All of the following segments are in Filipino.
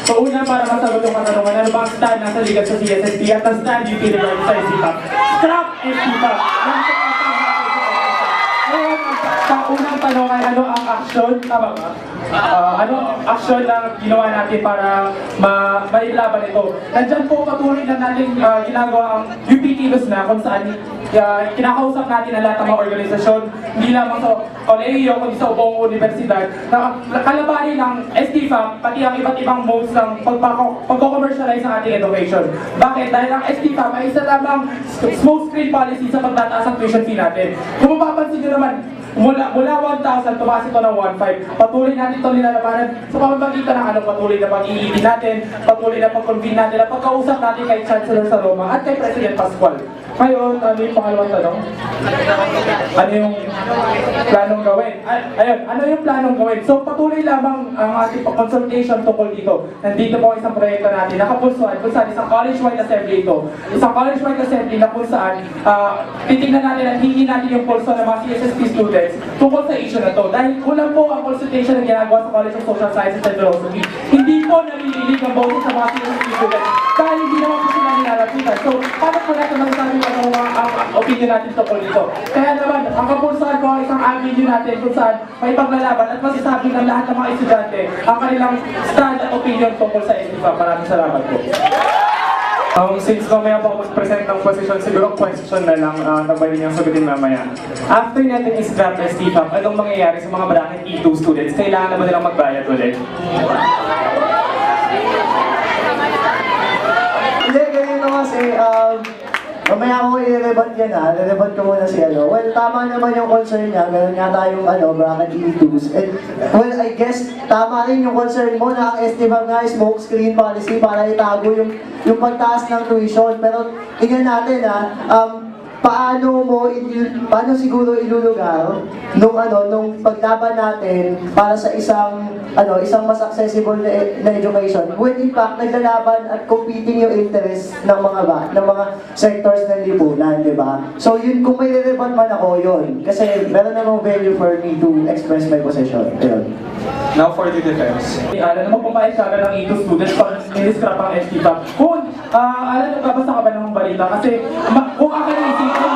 So una para masagot yung katanungan, ano ba ang stand ng saligan sa CSSP at ang stand UP regarding sa SCPAP? Scrap SCPAP! Ngayon, sa unang tanong ay ano ang action? Tama ba? Ano ang action na ginawa natin para mailaban ito? Nandyan po patuloy na natin ginagawa ang UP Kilos na kung saan kinakausap natin ang lahat ng mga organisasyon, hindi lamang sa kolehiyo, kundi sa buong universidad, na kalabanin ng STFAP, pati ang iba't ibang modes ng pag-commercialize ng ating education. Bakit? Dahil ang STFAP ay isa lamang smoke screen policy sa pagtataas ng tuition fee natin. Kung mapapansin nyo naman, mula 1,000, tumaas ito ng 1,500. Patuloy natin ito nilalabanan sa pamamagitan ng patuloy na pag-iibig natin, patuloy na pag-convene natin, at pagkausap natin kay Chancellor Saloma at kay President Pascual. Ngayon, ano yung pangalawang tanong? Ano yung planong gawin? Ayun, ano yung planong gawin? So, patuloy lamang ang ating consultation tungkol dito. Nandito po isang proyekto natin, nakapulsuan, kung saan isang college-wide assembly ito. Isang college-wide assembly na kung saan titignan natin at hingin natin yung pulso ng mga CSSP students tungkol sa issue na to. Dahil kulang po ang consultation na ginagawa sa College of Social Sciences and Philosophy. Hindi po nalililig ang boses sa mga CSSP students dahil hindi naman po sila nilalapitan. So, paano po natin masasabi ang opinion natin tungkol dito? Kaya naman, ang kapulsahan ko ay isang avenue natin kung saan may paglalaban at masasabi ng lahat ng mga estudyante ang kanilang stand at opinion tungkol sa STFAP. Maraming salamat po. Since mamaya po ako mag-present ng position, siguro question na lang na pwede niyang sagutin mamaya. After natin is-scrap STFAP, anong mangyayari sa mga bracket E2 students? Kailangan na ba nilang magbayad ulit? Hindi, ganyan kasi, mamaya ako i-rebut yan ha, i-rebut ko muna si ano. Well, tama naman yung concern niya, meron nga tayong bracket E2s. And, well, I guess, tama rin yung concern mo na ang STFAP nga is smoke screen policy para itago yung pagtaas ng tuition. Pero, tingnan natin ha, paano siguro ilulugar nung paglaban natin para sa isang mas accessible na education when in fact naglalaban at competing yung interest ng mga sectors ng lipunan, di ba? So yun, kung may relevant man ako, yun. Kasi meron namang value for me to express my position. Yun. Now for the defense. Alam mo pumayag ka ng E2 students pag in-scrap ang STFAP. Kung, alam mo, babasa ka ba ng balita? Kasi kung akalaisipin,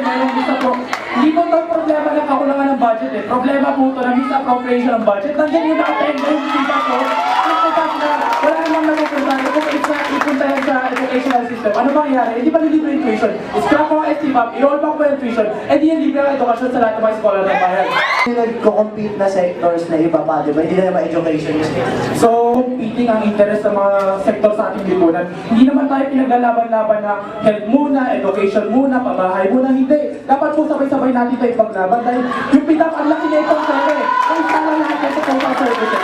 mayroong hindi po ito problema ng kakulangan ng budget eh. Problema po ito ng misappropriation ng budget. Nandiyan yung nakatenda yung sita ko. Wala namang napupuntahan. Kung ipuntahan sa educational system, ano mangyayari? Hindi pa nilibre yung tuition. Scrap ko ang STFAP, i-roll back po yung tuition, eh di yung libre ang edukasyon sa lahat ng mga scholar ng bayan. Yung nagko-compete na sectors na iba pa, di ba? Hindi na naman education yung So, competing ang interest ng mga sektor sa ating lipunan. Hindi naman tayo pinaglalaban-laban na health muna, education muna, pabahay muna. Hindi. Dapat po sabay-sabay natin ito ipaglaban dahil yung pinaka ang laki na itong pera eh. Ang isa lang lahat sa total services.